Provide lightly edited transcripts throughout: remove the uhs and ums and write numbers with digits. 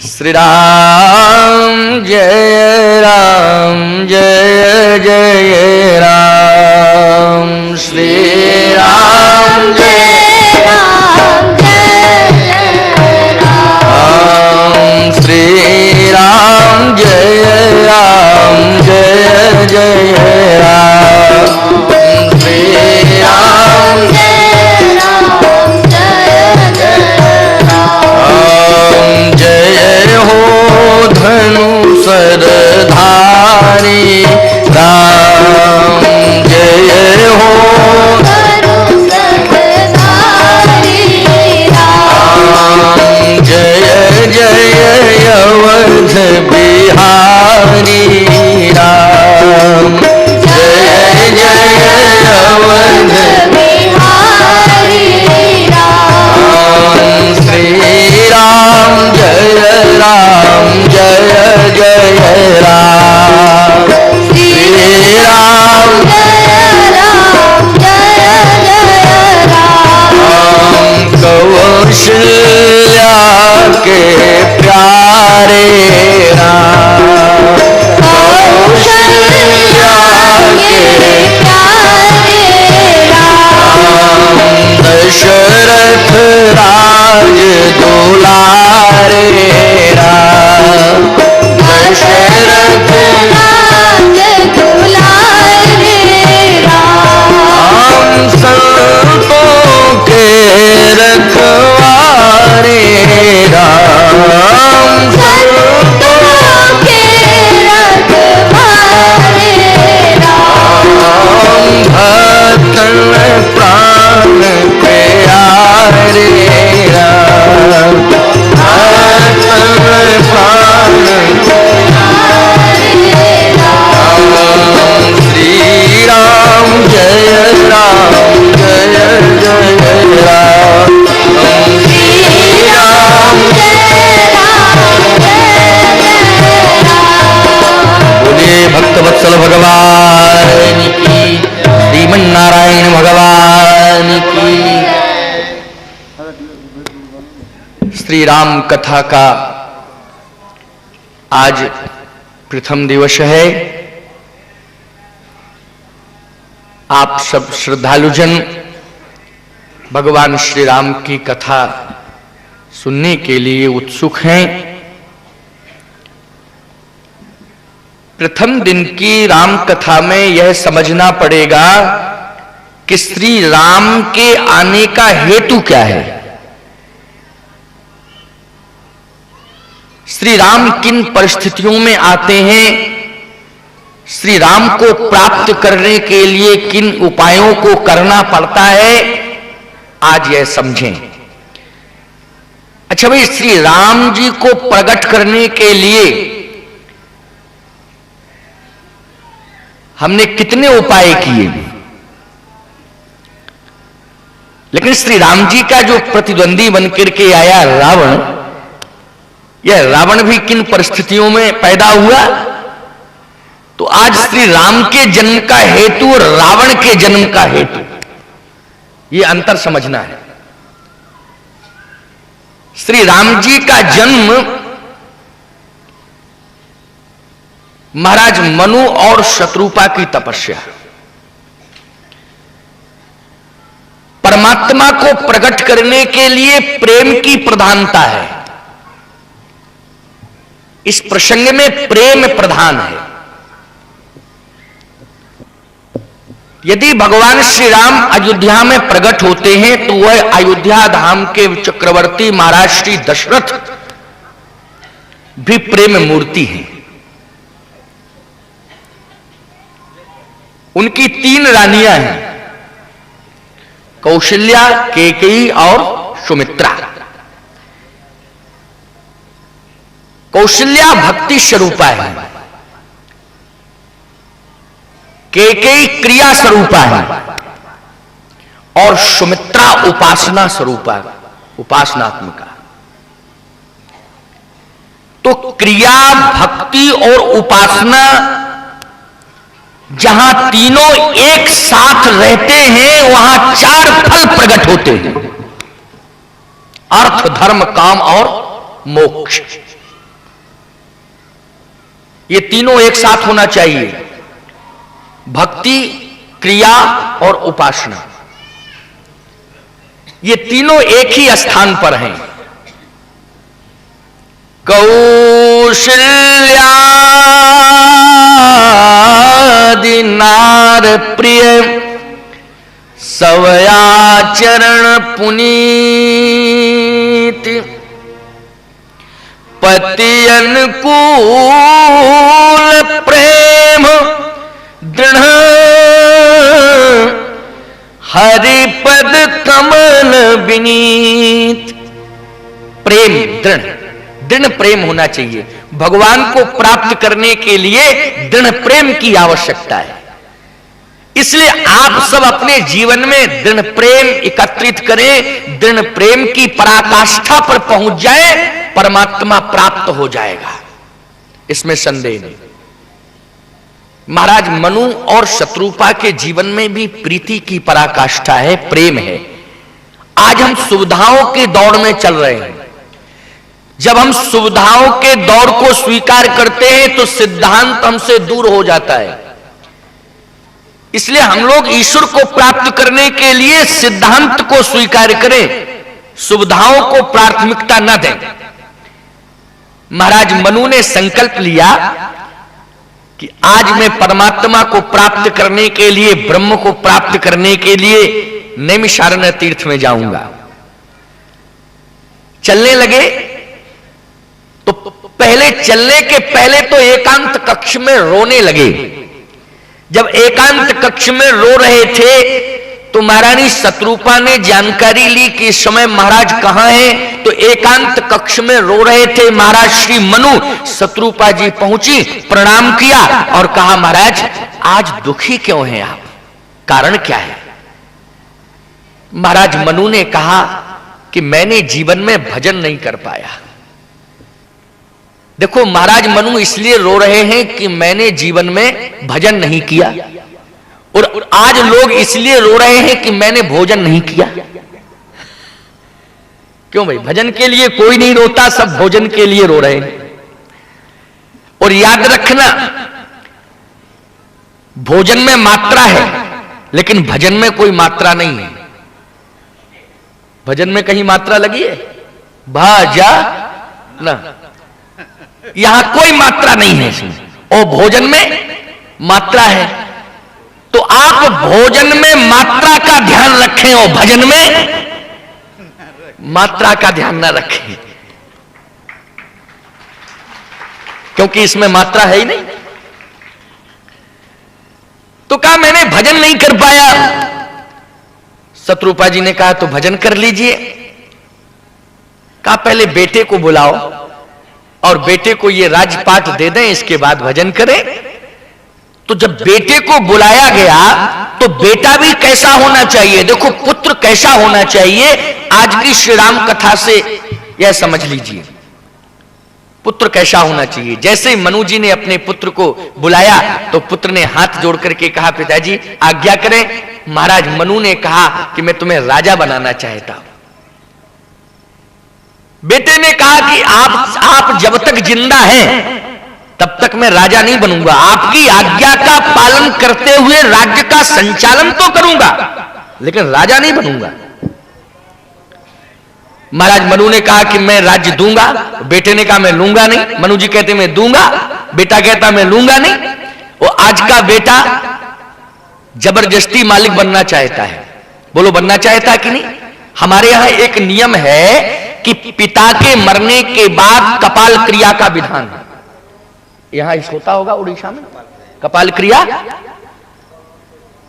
श्री राम जय जय राम। श्री राम जय राम। श्री राम जय राम जय जय राम। श्री राम जय राम जय जय राम। जय हो धनु सरधारी राम। जय हो धनु सरधारी राम। जय जय अवध बिहारी राम। जय जय अवध बिहारी राम। श्री राम जय राम जय जय राम। श्री राम जय राम जय जय राम। कौशल्या के प्यारे राम। कौशल्या के प्यारे राम। दशरथ राज दुलारे राम। दशरथ राज दुलारे राम। संतों के रखवारे राम। संतों के रखवारे राम। भक्तन प्राण प्यारे राम। भक्तन प्राण प्यारे राम। श्री राम जय राम जय जय राम। श्री राम जय राम जय जय राम। बोलिए भक्तवत्सल भगवान की, श्रीमन्नारायण भगवान की। श्री राम कथा का आज प्रथम दिवस है। आप सब श्रद्धालुजन भगवान श्री राम की कथा सुनने के लिए उत्सुक हैं। प्रथम दिन की राम कथा में यह समझना पड़ेगा कि श्री राम के आने का हेतु क्या है। श्री राम किन परिस्थितियों में आते हैं, श्री राम को प्राप्त करने के लिए किन उपायों को करना पड़ता है, आज यह समझें। अच्छा भाई, श्री राम जी को प्रकट करने के लिए हमने कितने उपाय किए, लेकिन श्री राम जी का जो प्रतिद्वंदी बनकर के आया रावण, यह रावण भी किन परिस्थितियों में पैदा हुआ। तो आज श्री राम के जन्म का हेतु और रावण के जन्म का हेतु, यह अंतर समझना है। श्री राम जी का जन्म महाराज मनु और शत्रुपा की तपस्या, परमात्मा को प्रकट करने के लिए प्रेम की प्रधानता है। इस प्रसंग में प्रेम प्रधान है। यदि भगवान श्री राम अयोध्या में प्रकट होते हैं तो वह अयोध्या धाम के चक्रवर्ती महाराज श्री दशरथ भी प्रेम मूर्ति हैं। उनकी 3 रानियां हैं, कौशल्या, कैकेयी और सुमित्रा। कौशल्या भक्ति स्वरूपा है, कैकेयी क्रिया स्वरूपा है और सुमित्रा उपासना स्वरूपा, उपासनात्मिका। तो क्रिया, भक्ति और उपासना जहां तीनों एक साथ रहते हैं वहां 4 फल प्रकट होते हैं, अर्थ, धर्म, काम और मोक्ष। ये तीनों एक साथ होना चाहिए, भक्ति, क्रिया और उपासना। ये तीनों एक ही स्थान पर हैं। कौशल्यादि नार प्रिय सवयाचरण पुनीत, पति अनुकूल प्रेम दृढ़, हरिपद कमल विनीत। प्रेम दृढ़, दृढ़ प्रेम होना चाहिए। भगवान को प्राप्त करने के लिए दृढ़ प्रेम की आवश्यकता है। इसलिए आप सब अपने जीवन में दृढ़ प्रेम एकत्रित करें, दृढ़ प्रेम की पराकाष्ठा पर पहुंच जाए, परमात्मा प्राप्त हो जाएगा, इसमें संदेह नहीं। महाराज मनु और शत्रुपा के जीवन में भी प्रीति की पराकाष्ठा है, प्रेम है। आज हम सुविधाओं के दौड़ में चल रहे हैं। जब हम सुविधाओं के दौर को स्वीकार करते हैं तो सिद्धांत हमसे दूर हो जाता है। इसलिए हम लोग ईश्वर को प्राप्त करने के लिए सिद्धांत को स्वीकार करें, सुविधाओं को प्राथमिकता न दें। महाराज मनु ने संकल्प लिया कि आज मैं परमात्मा को प्राप्त करने के लिए, ब्रह्म को प्राप्त करने के लिए नैमिषारण्य तीर्थ में जाऊंगा। चलने लगे तो पहले चलने के पहले तो एकांत कक्ष में रोने लगे। जब एकांत कक्ष में रो रहे थे तो महारानी शत्रुपा ने जानकारी ली कि इस समय महाराज कहां हैं। तो एकांत कक्ष में रो रहे थे महाराज श्री मनु। शत्रुपा जी पहुंची, प्रणाम किया और कहा, महाराज आज दुखी क्यों हैं आप, कारण क्या है? महाराज मनु ने कहा कि मैंने जीवन में भजन नहीं कर पाया। देखो महाराज मनु इसलिए रो रहे हैं कि मैंने जीवन में भजन नहीं किया, और आज लोग इसलिए रो रहे हैं कि मैंने भोजन नहीं किया। क्यों भाई? भजन के लिए कोई नहीं रोता, सब भोजन के लिए रो रहे हैं। और याद रखना, भोजन में मात्रा है लेकिन भजन में कोई मात्रा नहीं है। भजन में कहीं मात्रा लगी है? भाजा ना, यहां कोई मात्रा नहीं है इसमें, और भोजन में मात्रा है। तो आप भोजन में मात्रा का ध्यान रखें और भजन में मात्रा का ध्यान ना रखें, क्योंकि इसमें मात्रा है ही नहीं। तो कहा मैंने भजन नहीं कर पाया। शत्रुपा जी ने कहा तो भजन कर लीजिए। कहा पहले बेटे को बुलाओ और बेटे को ये राजपाट दे दें, इसके बाद भजन करें। तो जब बेटे को बुलाया गया तो बेटा भी कैसा होना चाहिए? देखो पुत्र कैसा होना चाहिए, आज की श्री राम कथा से यह समझ लीजिए। पुत्र कैसा होना चाहिए? जैसे ही मनु जी ने अपने पुत्र को बुलाया तो पुत्र ने हाथ जोड़ करके कहा, पिताजी आज्ञा करें। महाराज मनु ने कहा कि मैं तुम्हें राजा बनाना चाहता हूं। बेटे ने कहा कि आप जब तक जिंदा हैं तब तक मैं राजा नहीं बनूंगा, आपकी आज्ञा का पालन करते हुए राज्य का संचालन तो करूंगा लेकिन राजा नहीं बनूंगा। महाराज मनु ने कहा कि मैं राज्य दूंगा। बेटे ने कहा मैं लूंगा नहीं। मनु जी कहते मैं दूंगा, बेटा कहता मैं लूंगा नहीं। वो आज का बेटा जबरदस्ती मालिक बनना चाहता है। बोलो बनना चाहता है कि नहीं? हमारे यहां एक नियम है कि पिता के मरने के बाद कपाल क्रिया का विधान है। यहां इस होता होगा उड़ीसा में कपाल क्रिया,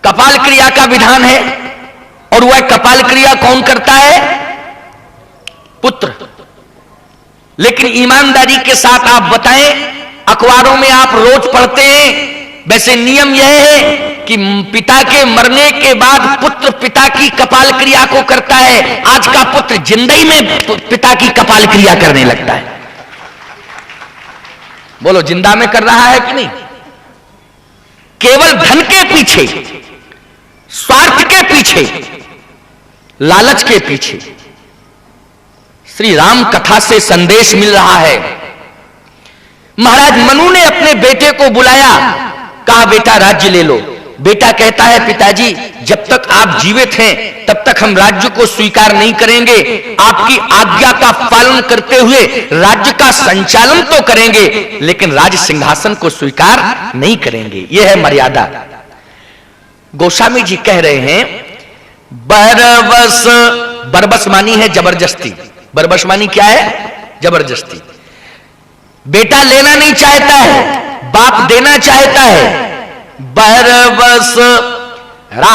कपाल क्रिया का विधान है। और वह कपाल क्रिया कौन करता है? पुत्र। लेकिन ईमानदारी के साथ आप बताएं, अखबारों में आप रोज पढ़ते हैं, वैसे नियम यह है कि पिता के मरने के बाद पुत्र पिता की कपाल क्रिया को करता है। आज का पुत्र जिंदगी में पिता की कपाल क्रिया करने लगता है। बोलो जिंदा में कर रहा है कि नहीं? केवल धन के पीछे, स्वार्थ के पीछे, लालच के पीछे। श्री राम कथा से संदेश मिल रहा है, महाराज मनु ने अपने बेटे को बुलाया, कहा बेटा राज्य ले लो। बेटा कहता है पिताजी जब तक आप जीवित हैं तब तक हम राज्य को स्वीकार नहीं करेंगे, आपकी आज्ञा का पालन करते हुए राज्य का संचालन तो करेंगे लेकिन राज सिंहासन को स्वीकार नहीं करेंगे। यह है मर्यादा। गोस्वामी जी कह रहे हैं बरबस, बरबस मानी है जबरदस्ती। बरबस मानी क्या है? जबरदस्ती। बेटा लेना नहीं चाहता है, बाप देना चाहता है। बरबस राज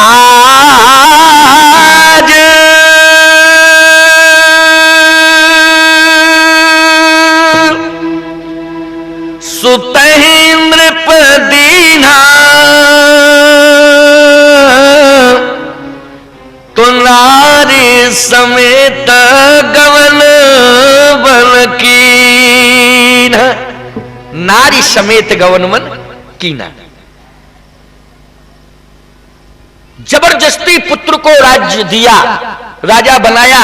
सुतहि नृपदीना तो नारी समेत गवन बन कीन। नारी समेत गवन मन कीना। जबरदस्ती पुत्र को राज्य दिया, राजा बनाया।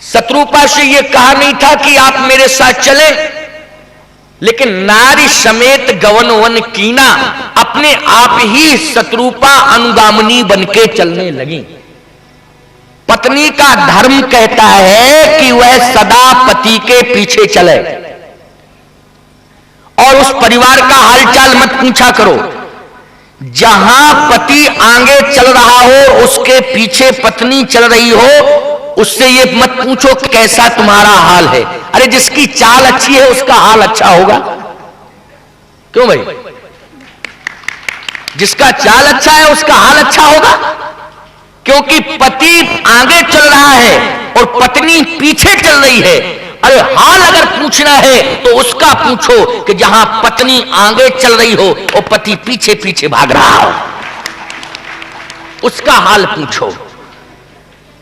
शत्रुपा से यह कहा नहीं था कि आप मेरे साथ चले, लेकिन नारी समेत गवन वन कीना, अपने आप ही शत्रुपा अनुगामिनी बनके चलने लगी। पत्नी का धर्म कहता है कि वह सदा पति के पीछे चले और उस परिवार का हालचाल मत पूछा करो। जहां पति आगे चल रहा हो उसके पीछे पत्नी चल रही हो, उससे ये मत पूछो कैसा तुम्हारा हाल है। अरे जिसकी चाल अच्छी है उसका हाल अच्छा होगा। क्यों भाई? जिसका चाल अच्छा है उसका हाल अच्छा होगा, क्योंकि पति आगे चल रहा है और पत्नी पीछे चल रही है। अरे हाल अगर पूछना है तो उसका पूछो कि जहां पत्नी आगे चल रही हो और पति पीछे पीछे भाग रहा हो, उसका हाल पूछो।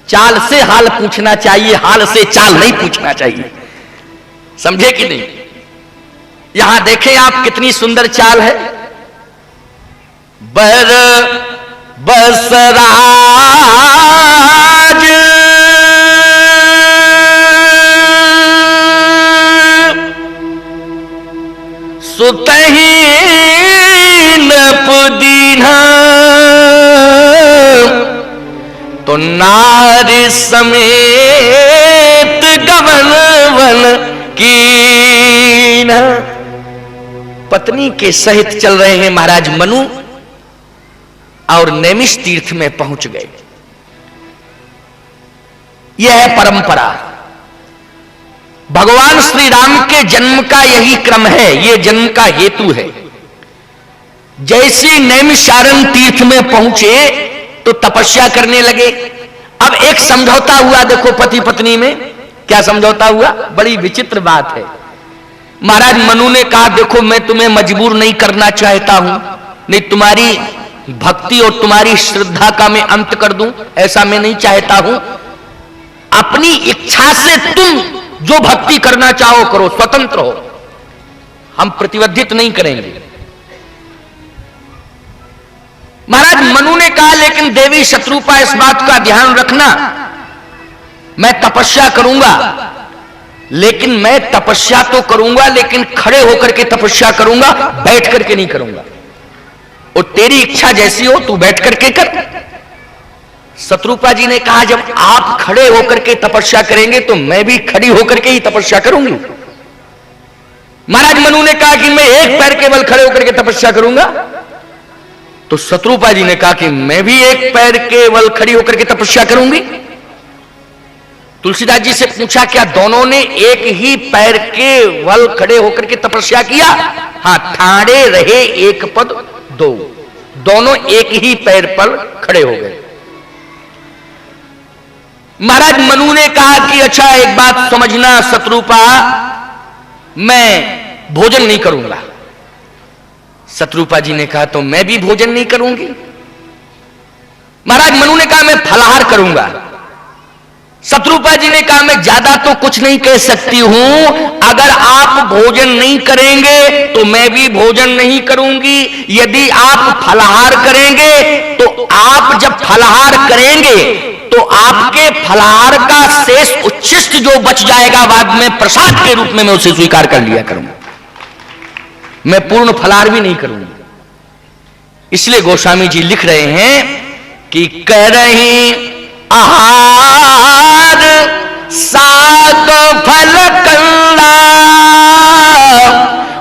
चाल से हाल पूछना चाहिए, हाल से चाल नहीं पूछना चाहिए। समझे कि नहीं? यहां देखें आप कितनी सुंदर चाल है। बर बसराज सुतहि नृपदीना तो नारी समेत गवन वन कीन। पत्नी के सहित चल रहे हैं महाराज मनु और नैमिष तीर्थ में पहुंच गए। यह है परंपरा। भगवान श्री राम के जन्म का यही क्रम है, यह जन्म का हेतु है। जैसे नैमिषारण्य तीर्थ में पहुंचे तो तपस्या करने लगे। अब एक समझौता हुआ, देखो पति पत्नी में क्या समझौता हुआ, बड़ी विचित्र बात है। महाराज मनु ने कहा देखो मैं तुम्हें मजबूर नहीं करना चाहता हूं, नहीं तुम्हारी भक्ति और तुम्हारी श्रद्धा का मैं अंत कर दूं, ऐसा मैं नहीं चाहता हूं। अपनी इच्छा से तुम जो भक्ति करना चाहो करो, स्वतंत्र हो, हम प्रतिबंधित नहीं करेंगे। महाराज मनु ने कहा लेकिन देवी शत्रुपा इस बात का ध्यान रखना, मैं तपस्या करूंगा, लेकिन मैं तपस्या तो करूंगा लेकिन खड़े होकर के तपस्या करूंगा, बैठ करके नहीं करूंगा। और तेरी इच्छा जैसी हो तू बैठ करके कर। शत्रुपा जी ने कहा जब आप खड़े होकर के तपस्या करेंगे तो मैं भी खड़ी होकर के ही तपस्या करूंगी। महाराज मनु ने कहा कि मैं एक पैर केवल खड़े होकर के तपस्या करूंगा, तो शत्रुपा जी ने कहा कि मैं भी एक पैर केवल खड़ी होकर के तपस्या करूंगी। तुलसीदास जी से पूछा क्या दोनों ने एक ही पैर केवल खड़े होकर के तपस्या किया? हाँ, ठाड़े रहे एक पद दो, दोनों एक ही पैर पर खड़े हो गए। महाराज मनु ने कहा कि अच्छा एक बात समझना शत्रुपा, मैं भोजन नहीं करूंगा। शत्रुपा जी ने कहा तो मैं भी भोजन नहीं करूंगी। महाराज मनु ने कहा मैं फलाहार करूंगा। शत्रुपा जी ने कहा मैं ज्यादा तो कुछ नहीं कह सकती हूं, अगर आप भोजन नहीं करेंगे तो मैं भी भोजन नहीं करूंगी। यदि आप फलाहार करेंगे तो आप जब फलाहार करेंगे तो आपके फलाहार का शेष उच्छिष्ट जो बच जाएगा बाद में प्रसाद के रूप में मैं उसे स्वीकार कर लिया करूंगा। मैं पूर्ण फलाहार भी नहीं करूंगी। इसलिए गोस्वामी जी लिख रहे हैं कि करही आहार साग फल कंदा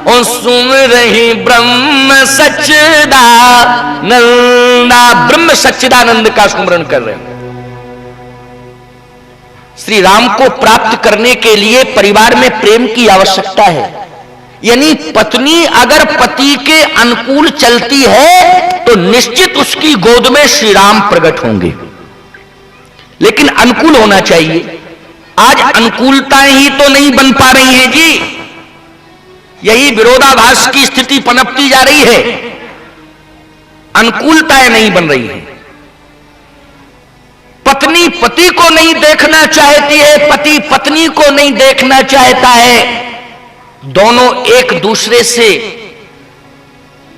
और सुन रही ब्रह्म सच्चिदानंदा। ब्रह्म सच्चिदानंद का स्मरण कर रहे हैं। श्री राम को प्राप्त करने के लिए परिवार में प्रेम की आवश्यकता है। यानी पत्नी अगर पति के अनुकूल चलती है तो निश्चित उसकी गोद में श्री राम प्रकट होंगे, लेकिन अनुकूल होना चाहिए। आज अनुकूलताएं ही तो नहीं बन पा रही हैं जी, यही विरोधाभास की स्थिति पनपती जा रही है। अनुकूलताएं नहीं बन रही हैं। पत्नी पति को नहीं देखना चाहती है, पति पत्नी को नहीं देखना चाहता है। दोनों एक दूसरे से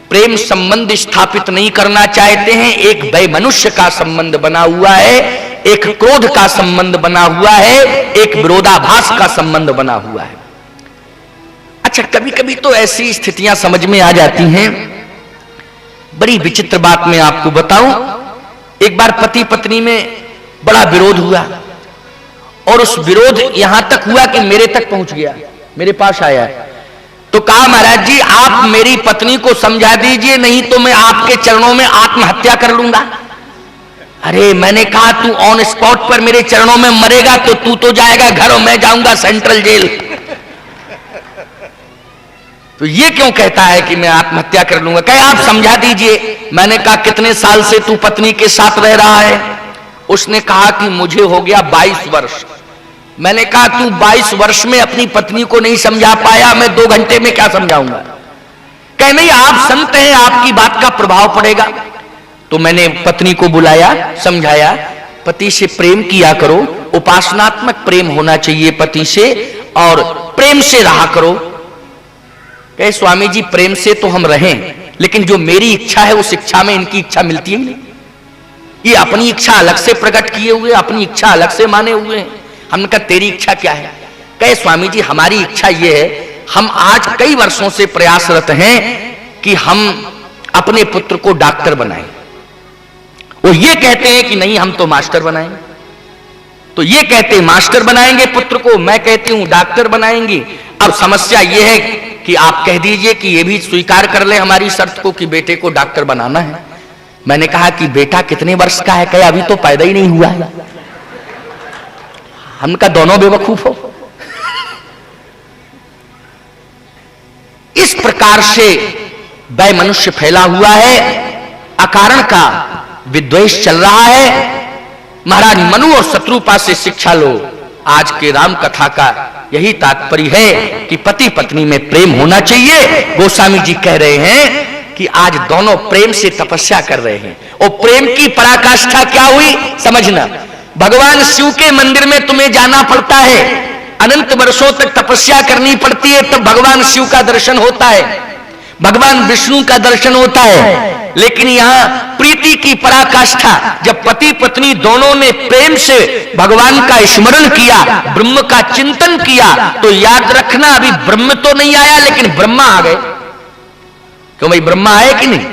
प्रेम संबंध स्थापित नहीं करना चाहते हैं। एक वैमनुष्य का संबंध बना हुआ है, एक क्रोध का संबंध बना हुआ है, एक विरोधाभास का संबंध बना हुआ है। अच्छा, कभी कभी तो ऐसी स्थितियां समझ में आ जाती हैं। बड़ी विचित्र बात मैं आपको बताऊं। एक बार पति पत्नी में बड़ा विरोध हुआ और उस विरोध यहां तक हुआ कि मेरे तक पहुंच गया, मेरे पास आया। तो कहा, महाराज जी आप मेरी पत्नी को समझा दीजिए, नहीं तो मैं आपके चरणों में आत्महत्या कर लूंगा। अरे मैंने कहा, तू ऑन स्पॉट पर मेरे चरणों में मरेगा तो तू तो जाएगा घर और मैं जाऊंगा सेंट्रल जेल। तो ये क्यों कहता है कि मैं आत्महत्या कर लूंगा? कहे आप समझा दीजिए। मैंने कहा, कितने साल से तू पत्नी के साथ रह रहा है? उसने कहा कि मुझे हो गया 22 वर्ष। मैंने कहा, तू 22 वर्ष में अपनी पत्नी को नहीं समझा पाया, मैं 2 घंटे में क्या समझाऊंगा? कहे नहीं, आप संत हैं, आपकी बात का प्रभाव पड़ेगा। तो मैंने पत्नी को बुलाया, समझाया, पति से प्रेम किया करो, उपासनात्मक प्रेम होना चाहिए पति से, और प्रेम से रहा करो। कहे स्वामी जी प्रेम से तो हम रहें, लेकिन जो मेरी इच्छा है उस इच्छा में इनकी इच्छा मिलती है नहीं। ये अपनी इच्छा अलग से प्रकट किए हुए, अपनी इच्छा अलग से माने हुए हैं। हमने कहा तेरी इच्छा क्या है? कहे स्वामी जी हमारी इच्छा ये है, हम आज कई वर्षों से प्रयासरत हैं कि हम अपने पुत्र को डॉक्टर बनाएं। वो ये कहते हैं कि नहीं हम तो मास्टर बनाएंगे। तो ये कहते हैं मास्टर बनाएंगे पुत्र को, मैं कहती हूं डॉक्टर बनाएंगे। अब समस्या ये है कि आप कह दीजिए कि ये भी स्वीकार कर ले हमारी शर्त को कि बेटे को डॉक्टर बनाना है। मैंने कहा कि बेटा कितने वर्ष का है? कहे अभी तो पैदा ही नहीं हुआ है। हम का दोनों बेवकूफ हो। इस प्रकार से वैमनुष्य फैला हुआ है, अकारण का विद्वेष चल रहा है। महाराज मनु और शत्रुपा से शिक्षा लो। आज के राम कथा का यही तात्पर्य है कि पति पत्नी में प्रेम होना चाहिए। गोस्वामी जी कह रहे हैं कि आज दोनों प्रेम से तपस्या कर रहे हैं, और प्रेम की पराकाष्ठा क्या हुई समझना। भगवान शिव के मंदिर में तुम्हें जाना पड़ता है, अनंत वर्षों तक तपस्या करनी पड़ती है, तब भगवान शिव का दर्शन होता है, भगवान विष्णु का दर्शन होता है। लेकिन यहां प्रीति की पराकाष्ठा, जब पति पत्नी दोनों ने प्रेम से भगवान का स्मरण किया, ब्रह्म का चिंतन किया, तो याद रखना अभी ब्रह्म तो नहीं आया लेकिन ब्रह्मा आ गए। क्यों भाई, ब्रह्मा आए कि नहीं?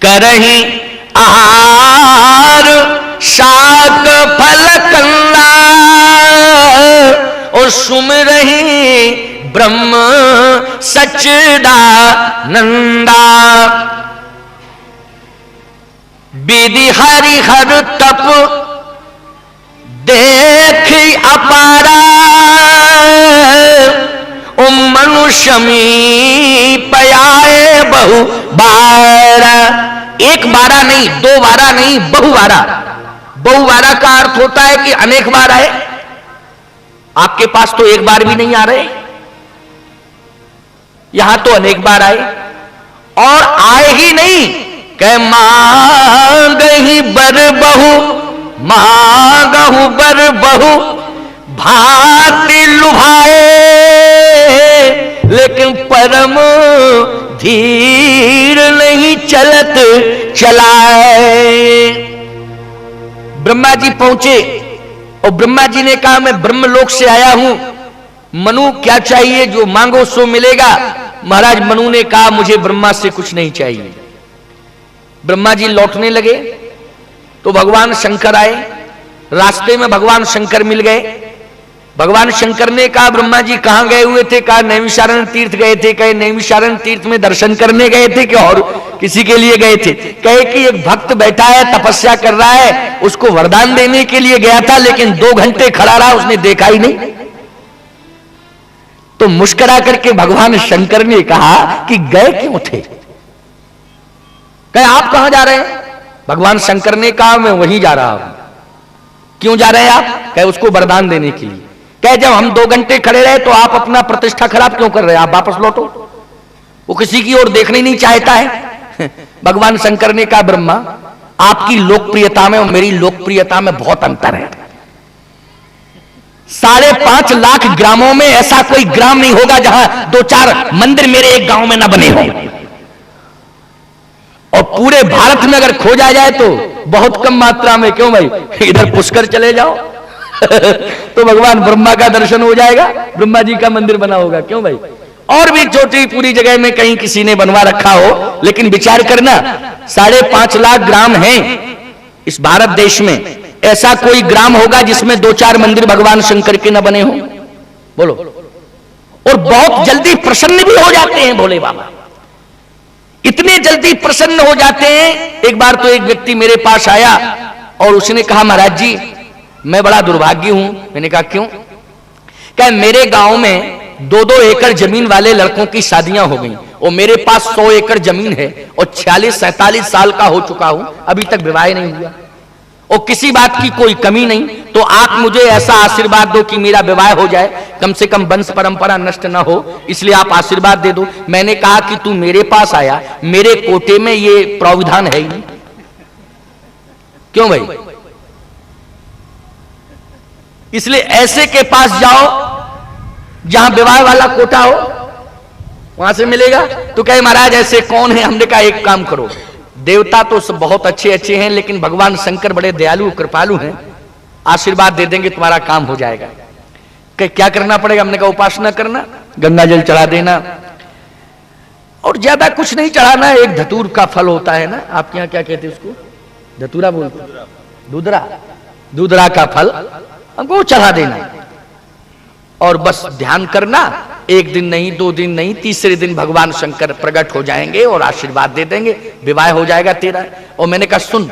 करही आहार शाक फल कंदा और सुमिरहि ब्रह्म सच्चिदानंदा। विधि हरि हर तप देख अपारा मनुष्य में पयाए बहु बारा। एक बारा नहीं, 2 बारा नहीं, बहुबारा। बहुबारा का अर्थ होता है कि अनेक बार आए। आपके पास तो एक बार भी नहीं आ रहे, यहां तो अनेक बार आए, और आए ही नहीं, कह मांगहि बर बहु, मांगहु बर बहु भांति लुभाए, लेकिन परम धीर नहीं चलत चलाए। ब्रह्मा जी पहुंचे और ब्रह्मा जी ने कहा मैं ब्रह्मलोक से आया हूं, मनु क्या चाहिए? जो मांगो सो मिलेगा। महाराज मनु ने कहा मुझे ब्रह्मा से कुछ नहीं चाहिए। ब्रह्मा जी लौटने लगे तो भगवान शंकर आए, रास्ते में भगवान शंकर मिल गए। भगवान शंकर ने कहा ब्रह्मा जी कहां गए हुए थे? कहा नैमिषारण्य तीर्थ गए थे। कहे नैमिषारण्य तीर्थ में दर्शन करने गए थे कि और किसी के लिए गए थे? कहे कि एक भक्त बैठा है तपस्या कर रहा है, उसको वरदान देने के लिए गया था, लेकिन 2 घंटे खड़ा रहा, उसने देखा ही नहीं। तो मुस्कुरा करके भगवान शंकर ने कहा कि गए क्यों थे? कहे आप कहां जा रहे हैं? भगवान शंकर ने कहा मैं वहीं जा रहा हूं। क्यों जा रहे हैं आप? कहे उसको वरदान देने के लिए। कहे जब हम 2 घंटे खड़े रहे तो आप अपना प्रतिष्ठा खराब क्यों कर रहे हैं? आप वापस लौटो। वो किसी की ओर देखने नहीं चाहता है। भगवान शंकर ने कहा ब्रह्मा आपकी लोकप्रियता में और मेरी लोकप्रियता में बहुत अंतर है। 5.5 लाख ग्रामों में ऐसा कोई ग्राम नहीं होगा जहां 2-4 मंदिर मेरे एक गांव में ना बने हों। और पूरे भारत में अगर खोजा जाए तो बहुत कम मात्रा में। क्यों भाई? इधर पुष्कर चले जाओ तो भगवान ब्रह्मा का दर्शन हो जाएगा, ब्रह्मा जी का मंदिर बना होगा। क्यों भाई? और भी छोटी पूरी जगह में कहीं किसी ने बनवा रखा हो, लेकिन विचार करना 5.5 लाख ग्राम हैं इस भारत देश में, ऐसा कोई ग्राम होगा जिसमें 2-4 मंदिर भगवान शंकर के न बने हो? बोलो। और बहुत जल्दी प्रसन्न भी हो जाते हैं भोले बाबा, इतने जल्दी प्रसन्न हो जाते हैं। एक बार तो एक व्यक्ति मेरे पास आया और उसने कहा महाराज जी मैं बड़ा दुर्भाग्य हूं। मैंने कहा क्यों? क्या मेरे गांव में 2-2 एकड़ जमीन वाले लड़कों की शादियां हो गई और मेरे पास 100 एकड़ जमीन है और 46-47 साल का हो चुका हूं, अभी तक विवाह नहीं हुआ और किसी बात की कोई कमी नहीं। तो आप मुझे ऐसा आशीर्वाद दो कि मेरा विवाह हो जाए, कम से कम वंश परंपरा नष्ट ना हो, इसलिए आप आशीर्वाद दे दो। मैंने कहा कि तू मेरे पास आया, मेरे कोटे में ये प्रावधान है ही नहीं। क्यों भाई? इसलिए ऐसे के पास जाओ जहां विवाह वाला कोटा हो, वहां से मिलेगा। तो कहे महाराज ऐसे कौन है? हमने कहा एक काम करो, देवता तो सब बहुत अच्छे अच्छे हैं, लेकिन भगवान शंकर बड़े दयालु कृपालु हैं, आशीर्वाद दे देंगे तुम्हारा काम हो जाएगा। क्या करना पड़ेगा? हमने कहा उपासना करना, गंगा जल चढ़ा देना और ज्यादा कुछ नहीं चढ़ाना। एक धतूर का फल होता है ना, आपके यहाँ क्या कहते हैं उसको? धतूरा बोलते? दूधरा। दूधरा का फल हमको चढ़ा देना और बस ध्यान करना। 1 दिन नहीं, 2 दिन नहीं, तीसरे दिन भगवान शंकर प्रकट हो जाएंगे और आशीर्वाद दे देंगे, विवाह हो जाएगा तेरा। और मैंने कहा सुन,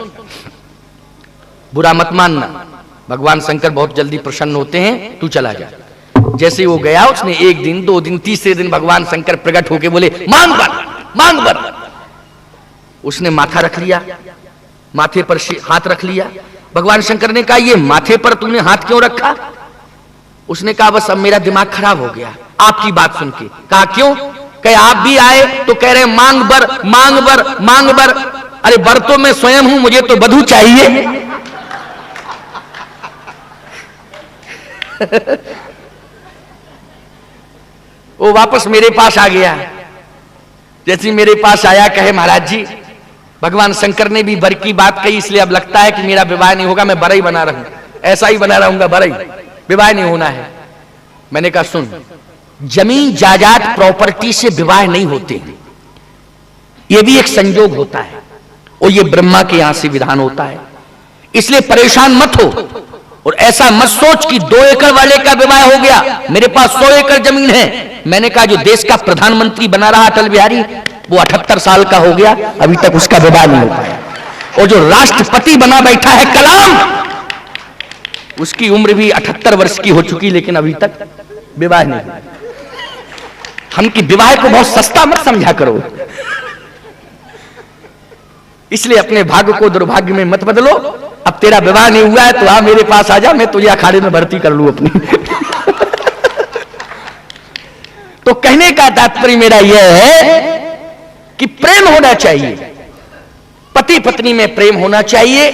बुरा मत मानना, भगवान शंकर बहुत जल्दी प्रसन्न होते हैं, तू चला जा। जैसे वो गया, उसने 1 दिन, 2 दिन, तीसरे दिन भगवान शंकर प्रकट होके बोले मांग वर, मांग वर। उसने माथा रख लिया, माथे पर हाथ रख लिया। भगवान शंकर ने कहा ये माथे पर तूने हाथ क्यों रखा? उसने कहा बस अब मेरा दिमाग खराब हो गया आपकी बात सुन के। कहा क्यों? कहे आप भी आए तो कह रहे मांग बर, मांग बर, मांग बर। अरे बर तो मैं स्वयं हूं, मुझे तो बधू चाहिए। वो वापस मेरे पास आ गया। जैसे मेरे पास आया, कहे महाराज जी भगवान शंकर ने भी बर की बात कही, इसलिए अब लगता है कि मेरा विवाह नहीं होगा, मैं बर ही बना रहूं, ऐसा ही बना रहूंगा, बर ही, विवाह नहीं होना है। मैंने कहा सुन, जमीन जायदाद प्रॉपर्टी से विवाह नहीं होते, ये भी एक संयोग होता है और ये ब्रह्मा के यहां से विधान होता है, इसलिए परेशान मत हो और ऐसा मत सोच कि 2 एकड़ वाले का विवाह हो गया, मेरे पास 100 एकड़ जमीन है। मैंने कहा जो देश का प्रधानमंत्री बना रहा अटल बिहारी, वो 78 साल का हो गया, अभी तक उसका विवाह नहीं हो पाया। और जो राष्ट्रपति बना बैठा है कलाम, उसकी उम्र भी 78 वर्ष की हो चुकी, लेकिन अभी तक विवाह नहीं। हम कि विवाह को बहुत सस्ता मत समझा करो, इसलिए अपने भाग्य को दुर्भाग्य में मत बदलो। अब तेरा विवाह नहीं हुआ है तो आ मेरे पास आ जा, मैं तुझे अखाड़े में भर्ती कर लूं अपनी। तो कहने का तात्पर्य मेरा यह है कि प्रेम होना चाहिए, पति पत्नी में प्रेम होना चाहिए।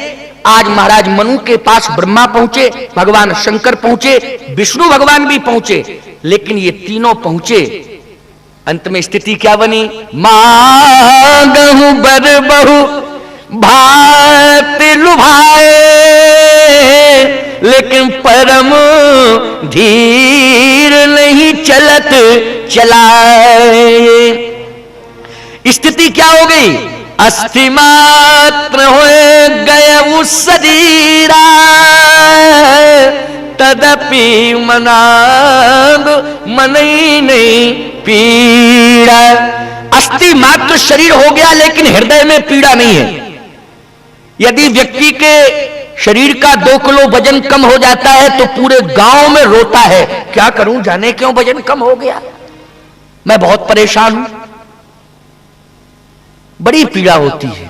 आज महाराज मनु के पास ब्रह्मा पहुंचे, भगवान शंकर पहुंचे, विष्णु भगवान भी पहुंचे, लेकिन ये तीनों पहुंचे, अंत में स्थिति क्या बनी? मांगहु बर बहु भात लुभाए, लेकिन परम धीर नहीं चलत चलाए। स्थिति क्या हो गई? अस्थि मात्र हो गए उस शरीरा, तदपि मनांग मन ही नहीं पीड़ा। अस्थि मात्र शरीर हो गया लेकिन हृदय में पीड़ा नहीं है। यदि व्यक्ति के शरीर का 2 किलो वजन कम हो जाता है तो पूरे गांव में रोता है, क्या करूं, जाने क्यों वजन कम हो गया, मैं बहुत परेशान हूं। बड़ी पीड़ा होती है।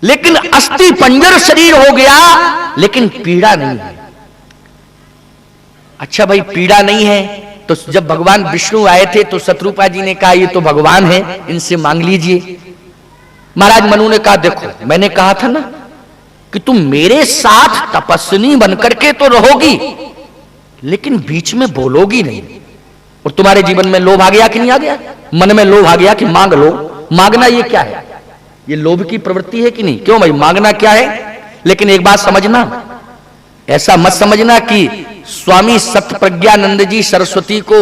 लेकिन अस्थि पंजर शरीर हो गया लेकिन पीड़ा नहीं है। अच्छा भाई, पीड़ा नहीं है तो जब भगवान विष्णु आए थे तो शत्रुपा जी ने कहा ये तो भगवान है, इनसे मांग लीजिए। महाराज मनु ने कहा देखो, मैंने कहा था ना कि तुम मेरे साथ तपस्विनी बनकर के तो रहोगी लेकिन बीच में बोलोगी नहीं। और तुम्हारे जीवन में लोभ आ गया कि नहीं आ गया? मन में लोभ आ गया कि मांग लो। मांगना ये क्या है? ये लोभ की प्रवृत्ति है कि नहीं? क्यों भाई, मांगना क्या है? लेकिन एक बात समझना, ऐसा मत समझना कि स्वामी सत्यप्रज्ञानंद जी सरस्वती को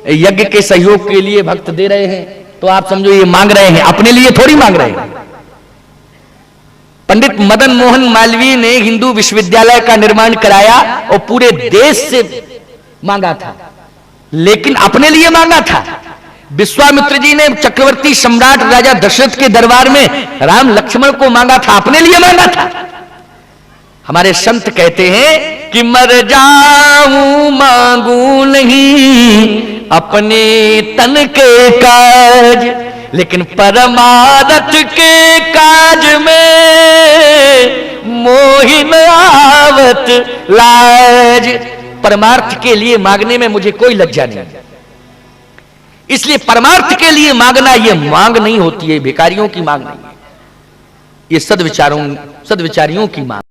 यज्ञ के सहयोग के लिए भक्त दे रहे हैं तो आप समझो ये मांग रहे हैं, अपने लिए थोड़ी मांग रहे हैं। पंडित मदन मोहन मालवीय ने हिंदू विश्वविद्यालय का निर्माण कराया और पूरे देश से मांगा था, लेकिन अपने लिए मांगा था। विश्वामित्र जी ने चक्रवर्ती सम्राट राजा दशरथ के दरबार में राम लक्ष्मण को मांगा था, अपने लिए मांगा था। हमारे संत कहते हैं कि मर जाऊं मांगू नहीं अपने तन के काज, लेकिन परमारथ के काज में मोहिन आवत लाज। परमार्थ के लिए मांगने में मुझे कोई लज्जा नहीं, इसलिए परमार्थ के लिए मांगना ये मांग नहीं होती है, भिखारियों की मांग नहीं है, ये सदविचारियों की मांग।